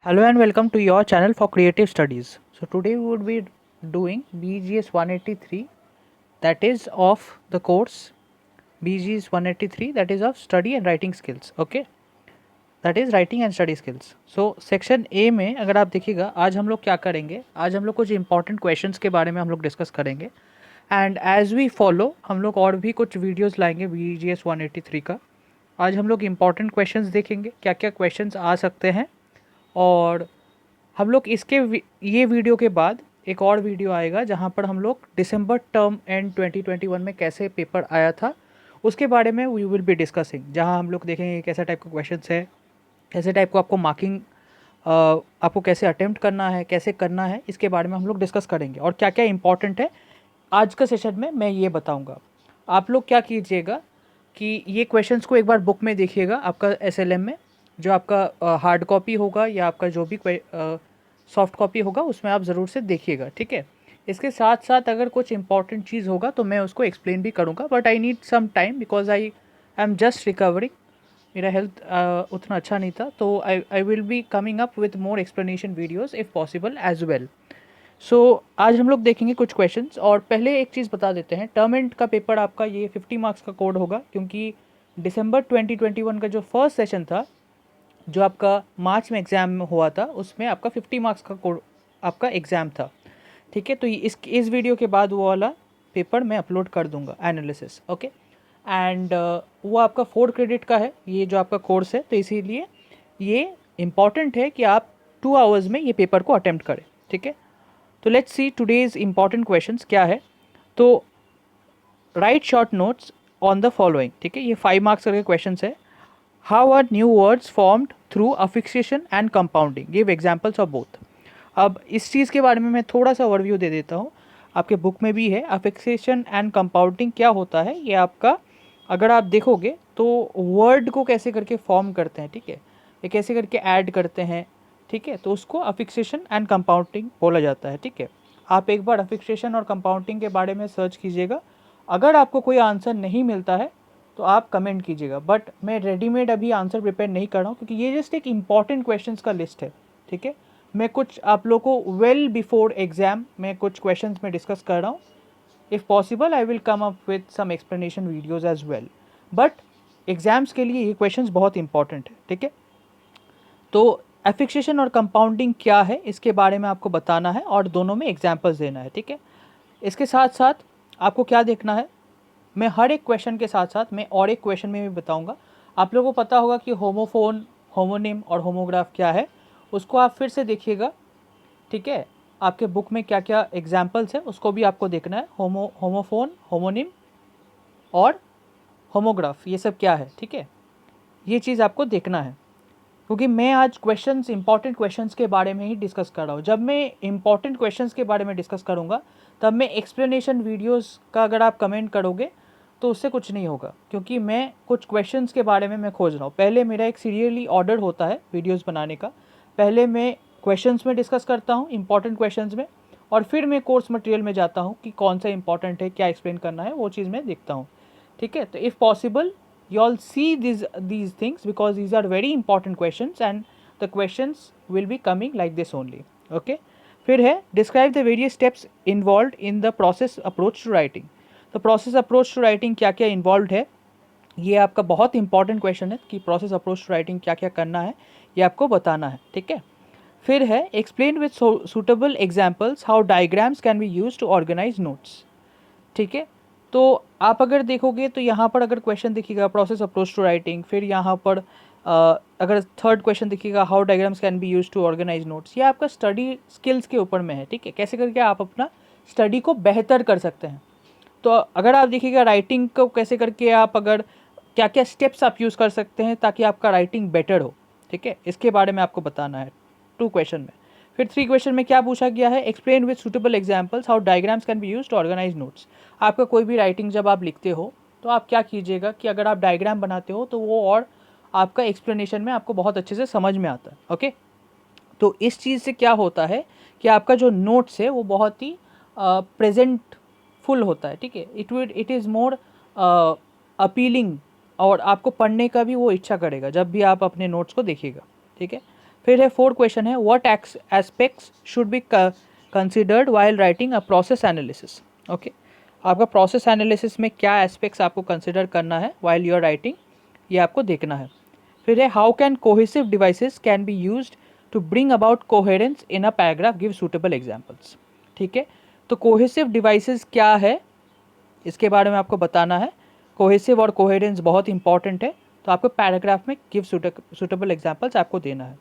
Hello and welcome to your channel for creative studies. So today we would be doing BGS 183, that is of the course BGS 183, that is of study and writing skills. Okay, that is writing and study skills. So section A में अगर आप देखिएगा आज हम लोग क्या करेंगे, आज हम लोग कुछ इंपॉर्टेंट क्वेश्चंस के बारे में हम लोग डिस्कस करेंगे एंड एज वी फॉलो हम लोग और भी कुछ वीडियोस लाएंगे BGS 183 का. आज हम लोग इंपॉर्टेंट क्वेश्चंस देखेंगे, क्या क्या क्वेश्चंस आ सकते हैं, और हम लोग ये वीडियो के बाद एक और वीडियो आएगा जहाँ पर हम लोग दिसंबर टर्म एंड 2021 में कैसे पेपर आया था उसके बारे में वी विल बी डिस्कसिंग, जहाँ हम लोग देखेंगे कैसा टाइप का क्वेश्चंस है, कैसे टाइप को आपको मार्किंग आपको कैसे अटेम्प्ट करना है, कैसे करना है, इसके बारे में हम लोग डिस्कस करेंगे और क्या क्या इंपॉर्टेंट है आज का सेशन में मैं ये बताऊँगा. आप लोग क्या कीजिएगा कि ये क्वेश्चंस को एक बार बुक में देखिएगा, आपका एसएलएम में जो आपका हार्ड कॉपी होगा या आपका जो भी सॉफ्ट कॉपी होगा उसमें आप ज़रूर से देखिएगा, ठीक है. इसके साथ साथ अगर कुछ इंपॉर्टेंट चीज़ होगा तो मैं उसको एक्सप्लेन भी करूँगा, but I need some time because I am just recovering. मेरा हेल्थ उतना अच्छा नहीं था, तो I will be coming up with more explanation videos if possible as well. So आज हम लोग देखेंगे कुछ क्वेश्चंस, और पहले एक चीज़ बता देते हैं, टर्म एंड का पेपर आपका ये 50 मार्क्स का कोड होगा, क्योंकि दिसंबर 2021 का जो फर्स्ट सेशन था जो आपका मार्च में एग्ज़ाम हुआ था उसमें आपका 50 मार्क्स का कोड आपका एग्ज़ाम था, ठीक है. तो इस वीडियो के बाद वो वाला पेपर मैं अपलोड कर दूंगा एनालिसिस, ओके. एंड वो आपका 4 क्रेडिट का है ये जो आपका कोर्स है, तो इसीलिए ये इम्पॉर्टेंट है कि आप 2 आवर्स में ये पेपर को अटेम्प्ट करें, ठीक है. तो let's see today's important questions क्या है. तो write short notes on the following, ठीक है. ये 5 मार्क्स करके क्वेश्चन है. How are new words formed through affixation and compounding, give examples of both. अब इस चीज़ के बारे में मैं थोड़ा सा ओवरव्यू दे देता हूँ, आपके बुक में भी है. अफिक्सेशन एंड कंपाउंडिंग क्या होता है, ये आपका अगर आप देखोगे तो वर्ड को कैसे करके फॉर्म करते हैं, ठीक है, ये कैसे करके ऐड करते हैं, ठीक है, तो उसको अफिक्सेशन एंड कंपाउंडिंग बोला जाता है, ठीक है. आप एक बार अफिक्सेशन और कंपाउंडिंग के बारे में सर्च कीजिएगा. अगर आपको कोई आंसर नहीं मिलता है तो आप कमेंट कीजिएगा, बट मैं रेडीमेड अभी आंसर प्रिपेयर नहीं कर रहा हूँ क्योंकि ये जस्ट एक इंपॉर्टेंट क्वेश्चंस का लिस्ट है, ठीक है. मैं कुछ आप लोगों को वेल बिफोर एग्जाम में कुछ क्वेश्चंस में डिस्कस कर रहा हूँ. If possible I will come up with some explanation videos as well, but exams के लिए ये क्वेश्चंस बहुत इंपॉर्टेंट है, ठीक है. तो एफिक्सेशन और कंपाउंडिंग क्या है इसके बारे में आपको बताना है और दोनों में एग्जाम्पल्स देना है, ठीक है. इसके साथ साथ आपको क्या देखना है, मैं हर एक क्वेश्चन के साथ साथ मैं और एक क्वेश्चन में भी बताऊंगा. आप लोगों को पता होगा कि होमोफोन, होमोनिम और होमोग्राफ क्या है, उसको आप फिर से देखिएगा, ठीक है. आपके बुक में क्या क्या एग्जाम्पल्स है उसको भी आपको देखना है. होमोफोन, होमोनिम और होमोग्राफ ये सब क्या है, ठीक है, ये चीज़ आपको देखना है, क्योंकि मैं आज क्वेश्चंस इंपॉर्टेंट क्वेश्चंस के बारे में ही डिस्कस कर रहा हूँ. जब मैं इंपॉर्टेंट क्वेश्चंस के बारे में डिस्कस करूँगा तब मैं एक्सप्लेनेशन वीडियोस का अगर आप कमेंट करोगे तो उससे कुछ नहीं होगा, क्योंकि मैं कुछ क्वेश्चंस के बारे में मैं खोज रहा हूँ. पहले मेरा एक सीरियली ऑर्डर होता है वीडियोज़ बनाने का. पहले मैं क्वेश्चंस में डिस्कस करता हूँ इंपॉर्टेंट क्वेश्चंस में, और फिर मैं कोर्स मटेरियल में जाता हूँ कि कौन सा इंपॉर्टेंट है, क्या एक्सप्लेन करना है, वो चीज़ मैं देखता हूँ, ठीक है. तो if possible you all see these things because these are very important questions and the questions will be coming like this only, okay. फिर है describe the various steps involved in the process approach to writing. तो process approach to writing क्या क्या involved है, ये आपका बहुत important question है कि process approach to writing क्या क्या करना है, ये आपको बताना है, ठीक है. फिर है explain with suitable examples how diagrams can be used to organize notes, ठीक है. तो आप अगर देखोगे तो यहाँ पर अगर क्वेश्चन दिखेगा प्रोसेस अप्रोच टू राइटिंग, फिर यहाँ पर अगर थर्ड क्वेश्चन दिखेगा how diagrams can be use to organise notes, ये आपका स्टडी स्किल्स के ऊपर में है, ठीक है, कैसे करके आप अपना स्टडी को बेहतर कर सकते हैं. तो अगर आप देखिएगा राइटिंग को कैसे करके आप अगर क्या क्या स्टेप्स आप यूज़ कर सकते हैं ताकि आपका राइटिंग बेटर हो, ठीक है, इसके बारे में आपको बताना है 2 क्वेश्चन में. फिर 3 क्वेश्चन में क्या पूछा गया है, explain with suitable examples how diagrams can be used to organise notes. आपका कोई भी राइटिंग जब आप लिखते हो तो आप क्या कीजिएगा कि अगर आप डायग्राम बनाते हो तो वो और आपका एक्सप्लेनेशन में आपको बहुत अच्छे से समझ में आता है, ओके. तो इस चीज़ से क्या होता है कि आपका जो नोट्स है वो बहुत ही प्रेजेंट फुल होता है, ठीक है. इट इज़ मोर अपीलिंग और आपको पढ़ने का भी वो इच्छा करेगा जब भी आप अपने नोट्स को देखिएगा, ठीक है. फिर है 4 क्वेश्चन है what aspects should be considered while writing a process analysis. Okay, आपका प्रोसेस एनालिसिस में क्या एस्पेक्ट्स आपको कंसिडर करना है वाइल यू आर राइटिंग, ये आपको देखना है। फिर है how can cohesive devices can be used to bring about coherence in a paragraph, give suitable examples. ठीक है, तो कोहेसिव डिवाइसेस क्या है इसके बारे में आपको बताना है। कोहेसिव और कोहेरेंस बहुत इंपॉर्टेंट है, तो आपको पैराग्राफ में गिव सूटेबल एग्जांपल्स आपको देना है।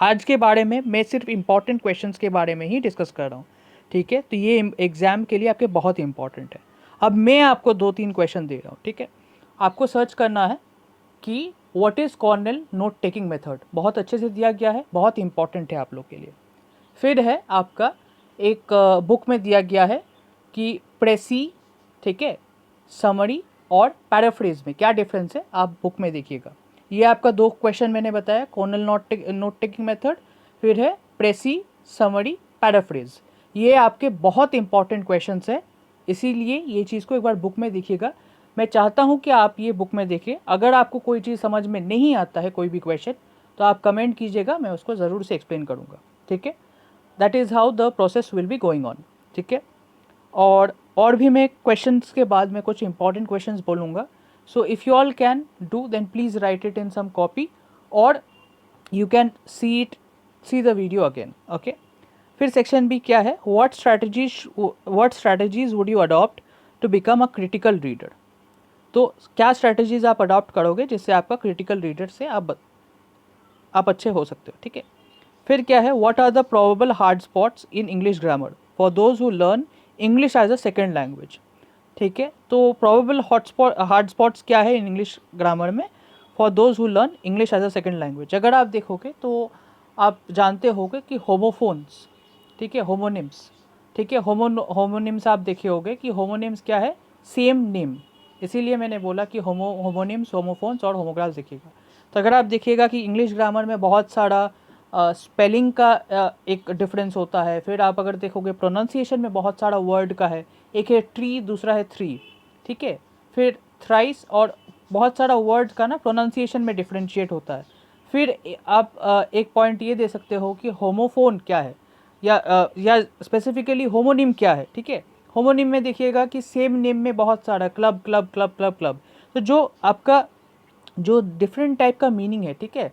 आज के बारे में मैं सिर्फ इंपॉर्टेंट क्वेश्चंस के बारे में ही डिस्कस कर रहा हूँ। ठीक है, तो ये एग्जाम के लिए आपके बहुत इंपॉर्टेंट है। अब मैं आपको 2-3 क्वेश्चन दे रहा हूँ। ठीक है, आपको सर्च करना है कि what is Cornell note taking method, बहुत अच्छे से दिया गया है, बहुत इंपॉर्टेंट है आप लोग के लिए। फिर है आपका एक बुक में दिया गया है कि प्रेसी, ठीक है, समरी और पैराफ्रेज में क्या डिफरेंस है, आप बुक में देखिएगा। ये आपका 2 क्वेश्चन मैंने बताया, कॉर्नेल नोट टेकिंग मेथड, फिर है प्रेसी, समरी, पैराफ्रेज। ये आपके बहुत इंपॉर्टेंट क्वेश्चंस है, इसीलिए ये चीज़ को एक बार बुक में देखिएगा। मैं चाहता हूँ कि आप ये बुक में देखिए। अगर आपको कोई चीज़ समझ में नहीं आता है, कोई भी क्वेश्चन, तो आप कमेंट कीजिएगा, मैं उसको ज़रूर से एक्सप्लेन करूँगा। ठीक है, that is how the process will be going on. ठीक है, और भी मैं क्वेश्चंस के बाद में कुछ इंपॉर्टेंट क्वेश्चंस बोलूँगा। So if you all can do then please write it in some copy और you can see the video again. Okay, फिर सेक्शन बी क्या है, what strategies would you adopt to become a critical reader. तो क्या strategies आप adopt करोगे जिससे आपका क्रिटिकल रीडर से आप अच्छे हो सकते हो। ठीक है, फिर क्या है, what are the probable hard spots in English grammar for those who learn English as a second language. ठीक है, तो प्रोबेबल हार्ड स्पॉट्स क्या है इन इंग्लिश ग्रामर में for those who learn English as a second language. अगर आप देखोगे तो आप जानते होगे कि होमोफोन्स, ठीक है, होमोनिम्स, ठीक है, होमोनिम्स आप देखे होगे कि होमोनिम्स क्या है, सेम नेम। इसीलिए मैंने बोला कि होमोनिम्स, होमोफोन्स और होमोग्राफ्स देखिएगा। तो अगर आप देखिएगा कि इंग्लिश ग्रामर में बहुत सारा स्पेलिंग का एक डिफरेंस होता है। फिर आप अगर देखोगे प्रोनाउंसिएशन में बहुत सारा वर्ड का है, एक है ट्री, दूसरा है थ्री। ठीक है, फिर थ्राइस और बहुत सारा वर्ड का ना प्रोनाउंसिएशन में डिफ्रेंशिएट होता है। फिर आप एक पॉइंट ये दे सकते हो कि होमोफोन क्या है या स्पेसिफिकली होमोनिम क्या है। ठीक है, होमोनिम में देखिएगा कि सेम नेम में बहुत सारा club club club club club, तो जो आपका जो डिफरेंट टाइप का मीनिंग है। ठीक है,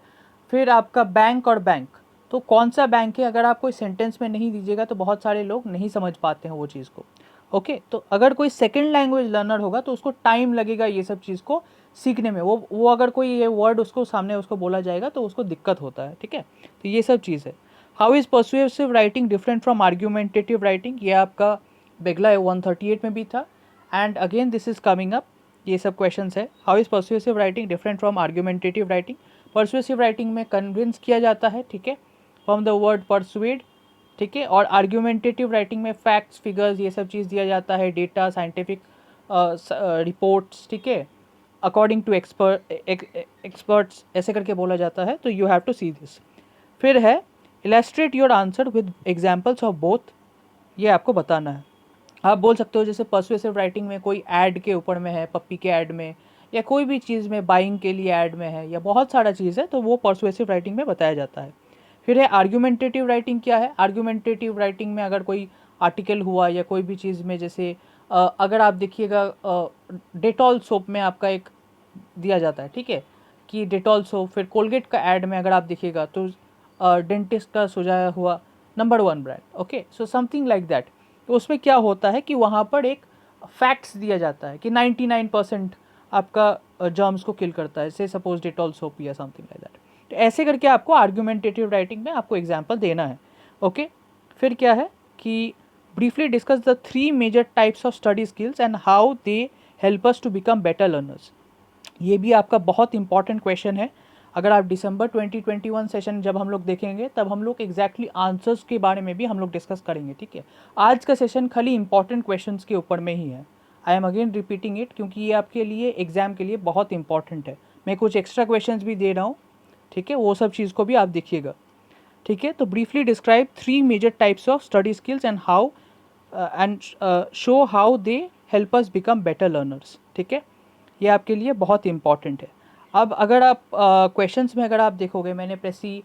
फिर आपका बैंक और बैंक, तो कौन सा बैंक है अगर आप कोई सेंटेंस में नहीं दीजिएगा तो बहुत सारे लोग नहीं समझ पाते हैं वो चीज़ को। ओके, तो अगर कोई सेकंड लैंग्वेज लर्नर होगा तो उसको टाइम लगेगा ये सब चीज़ को सीखने में। वो अगर कोई ये वर्ड उसको सामने उसको बोला जाएगा तो उसको दिक्कत होता है। ठीक है, तो ये सब चीज़ है। How is persuasive writing different from argumentative writing, ये आपका बेगला 138 में भी था, and again this is coming up. ये सब क्वेश्चंस है। How is persuasive writing different from argumentative writing, persuasive writing में कन्विंस किया जाता है। ठीक है, फ्रॉम द वर्ड परसुएड। ठीक है, और आर्ग्यूमेंटेटिव राइटिंग में फैक्ट्स, फिगर्स, ये सब चीज़ दिया जाता है, डेटा, साइंटिफिक रिपोर्ट्स। ठीक है, अकॉर्डिंग टू एक्सपर्ट्स ऐसे करके बोला जाता है, तो you have to see this. फिर है illustrate your answer with examples of both, ये आपको बताना है। आप बोल सकते हो जैसे पर्सुएसिव राइटिंग में कोई ऐड के ऊपर में है, पप्पी के ऐड में, या कोई भी चीज़ में बाइंग के लिए ऐड में है, या बहुत सारा चीज़ है, तो वो पर्सुएसिव राइटिंग में बताया जाता है। फिर है आर्ग्यूमेंटेटिव राइटिंग क्या है, आर्ग्यूमेंटेटिव राइटिंग में अगर कोई आर्टिकल हुआ या कोई भी चीज़ में, जैसे अगर आप देखिएगा डेटॉल सोप में आपका एक दिया जाता है। ठीक है, कि डेटॉल सोप, फिर कोलगेट का ऐड में अगर आप देखिएगा तो डेंटिस्ट का सुझाया हुआ number 1 brand. Okay, so something like that. तो उसमें क्या होता है कि वहाँ पर एक फैक्ट्स दिया जाता है कि 99% आपका जर्म्स को किल करता है, से सपोज डेटॉल सोप या समथिंग लाइक दैट। तो ऐसे करके आपको आर्ग्यूमेंटेटिव राइटिंग में आपको एग्जाम्पल देना है। ओके, फिर क्या है कि briefly discuss the 3 major types of study skills and how they help us to become better learners. ये भी आपका बहुत इंपॉर्टेंट क्वेश्चन है। अगर आप दिसंबर 2021 सेशन जब हम लोग देखेंगे तब हम लोग एग्जैक्टली आंसर्स के बारे में भी हम लोग डिस्कस करेंगे। ठीक है, आज का सेशन खाली इंपॉर्टेंट क्वेश्चंस के ऊपर में ही है। I am again repeating it क्योंकि ये आपके लिए एग्जाम के लिए बहुत इंपॉर्टेंट है। मैं कुछ एक्स्ट्रा क्वेश्चंस भी दे रहा हूँ। ठीक है, वो सब चीज़ को भी आप देखिएगा। ठीक है, तो briefly describe 3 major types of study skills and how and show how they help us become better learners. ठीक है, ये आपके लिए बहुत इंपॉर्टेंट है। अब अगर आप क्वेश्चंस में अगर आप देखोगे, मैंने प्रेसी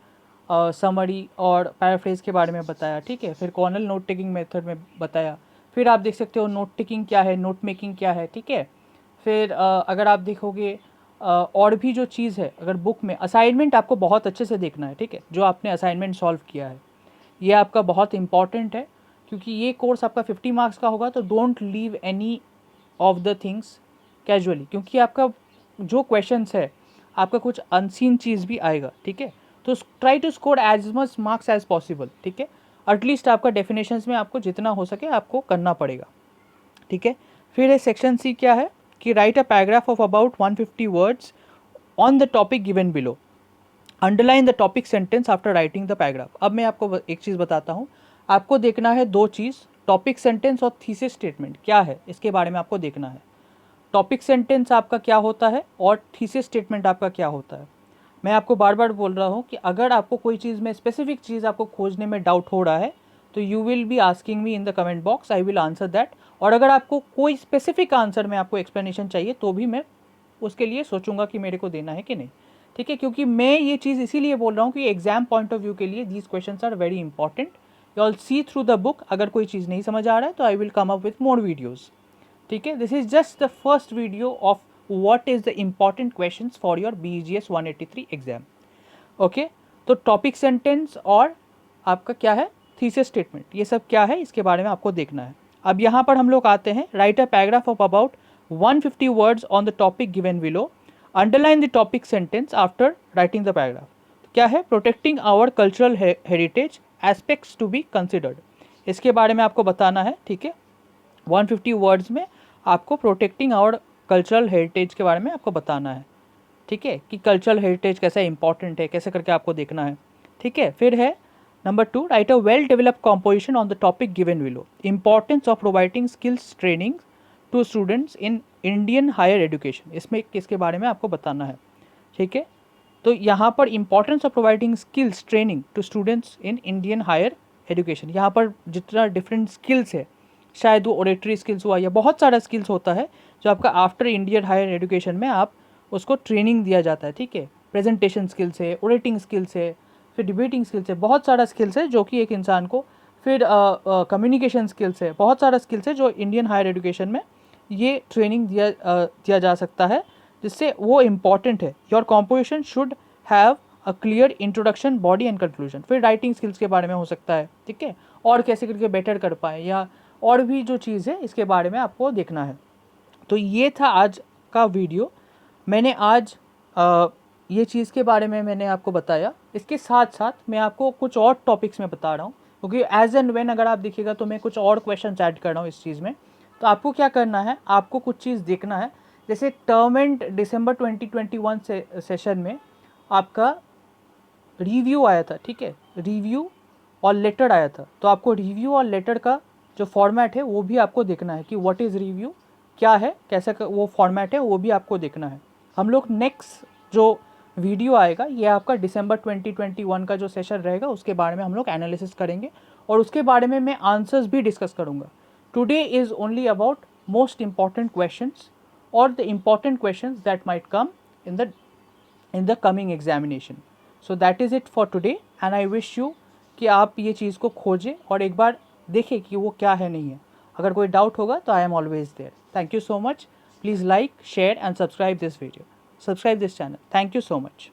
समरी और पैराफ्रेज के बारे में बताया, ठीक है। फिर कॉर्नल नोट टेकिंग मेथड में बताया। फिर आप देख सकते हो नोट टेकिंग क्या है, नोट मेकिंग क्या है, ठीक है। फिर अगर आप देखोगे और भी जो चीज़ है, अगर बुक में असाइनमेंट आपको बहुत अच्छे से देखना है, ठीक है। जो आपने असाइनमेंट सॉल्व किया है ये आपका बहुत इंपॉर्टेंट है, क्योंकि ये कोर्स आपका 50 मार्क्स का होगा। तो don't leave any of the things casually, क्योंकि आपका जो क्वेश्चंस है आपका कुछ अनसीन चीज़ भी आएगा, ठीक है। तो try to score as much marks as possible, ठीक है। एटलीस्ट आपका डेफिनेशंस में आपको जितना हो सके आपको करना पड़ेगा, ठीक है। फिर ये सेक्शन सी क्या है कि right a paragraph of about 150 words on the topic given below, underline the topic sentence after writing the paragraph. अब मैं आपको एक चीज़ बताता हूँ, आपको देखना है दो चीज़, टॉपिक सेंटेंस और थीसिस स्टेटमेंट क्या है इसके बारे में आपको देखना है। टॉपिक सेंटेंस आपका क्या होता है और थीसिस स्टेटमेंट आपका क्या होता है। मैं आपको बार बार बोल रहा हूँ कि अगर आपको कोई चीज़ में स्पेसिफिक चीज़ आपको खोजने में डाउट हो रहा है तो you will be asking me in the comment box, I will answer that. और अगर आपको कोई स्पेसिफिक आंसर में आपको एक्सप्लेनेशन चाहिए तो भी मैं उसके लिए सोचूंगा कि मेरे को देना है कि नहीं, ठीक है। क्योंकि मैं ये चीज़ इसीलिए बोल रहा हूँ कि एग्जाम पॉइंट ऑफ व्यू के लिए these questions are very important. You all see through the book, अगर कोई चीज़ नहीं समझ आ रहा है तो I will come up with more videos, ठीक है। This is just the first video of what is the important questions for your BGS 183 exam, okay. तो टॉपिक सेंटेंस और आपका क्या है थीसिस स्टेटमेंट, ये सब क्या है इसके बारे में आपको देखना है। अब यहाँ पर हम लोग आते हैं, write a paragraph of about 150 words on the topic given below, underline the topic sentence after writing the paragraph. क्या है, protecting our cultural heritage aspects to be considered, इसके बारे में आपको बताना है, ठीक है। 150 वर्ड्स में आपको प्रोटेक्टिंग आवर कल्चरल हेरिटेज के बारे में आपको बताना है, ठीक है, कि कल्चरल हेरिटेज कैसा इंपॉर्टेंट है, कैसे करके आपको देखना है, ठीक है। फिर है number 2, write a well developed composition on the topic given below, importance of providing skills training to students in Indian higher education, इसमें किसके बारे में आपको बताना है, ठीक है। तो यहाँ पर importance of providing skills training to students in Indian higher education, यहाँ पर जितना डिफरेंट स्किल्स है, शायद वो ओरेटरी स्किल्स हुआ या बहुत सारा स्किल्स होता है जो आपका आफ्टर इंडियन हायर एजुकेशन में आप उसको ट्रेनिंग दिया जाता है, ठीक है। प्रेजेंटेशन स्किल्स है, ओरेटिंग स्किल्स है, फिर डिबेटिंग स्किल्स है, बहुत सारा स्किल्स है जो कि एक इंसान को, फिर कम्युनिकेशन स्किल्स है, बहुत सारा स्किल्स है जो इंडियन हायर एजुकेशन में ये ट्रेनिंग दिया जा सकता है, जिससे वो इम्पॉर्टेंट है। Your composition should have a clear introduction, body and conclusion. फिर राइटिंग स्किल्स के बारे में हो सकता है, ठीक है, और कैसे करके बेटर कर पाए, या और भी जो चीज़ है इसके बारे में आपको देखना है। तो ये था आज का वीडियो। मैंने आज ये चीज़ के बारे में मैंने आपको बताया, इसके साथ साथ मैं आपको कुछ और टॉपिक्स में बता रहा हूँ, क्योंकि एज एंड व्हेन अगर आप देखिएगा तो मैं कुछ और क्वेश्चन ऐड कर रहा हूँ इस चीज़ में। तो आपको क्या करना है, आपको कुछ चीज़ देखना है। जैसे टर्म एंड दिसंबर 2021 सेशन में आपका रिव्यू आया था, ठीक है, रिव्यू और लेटर आया था। तो आपको रिव्यू और लेटर का जो फॉर्मेट है वो भी आपको देखना है कि व्हाट इज़ रिव्यू क्या है, कैसा वो फॉर्मेट है, वो भी आपको देखना है। हम लोग नेक्स्ट जो वीडियो आएगा ये आपका दिसंबर 2021 का जो सेशन रहेगा उसके बारे में हम लोग एनालिसिस करेंगे और उसके बारे में मैं आंसर्स भी डिस्कस करूँगा। Today is only about most important questions और the important questions that might come in the coming examination. So that is it for today and I wish you कि आप ये चीज़ को खोजें और एक बार देखें कि वो क्या है नहीं है। अगर कोई डाउट होगा तो I am always there. Thank you so much. Please like, share and subscribe this video, subscribe this channel. Thank you so much.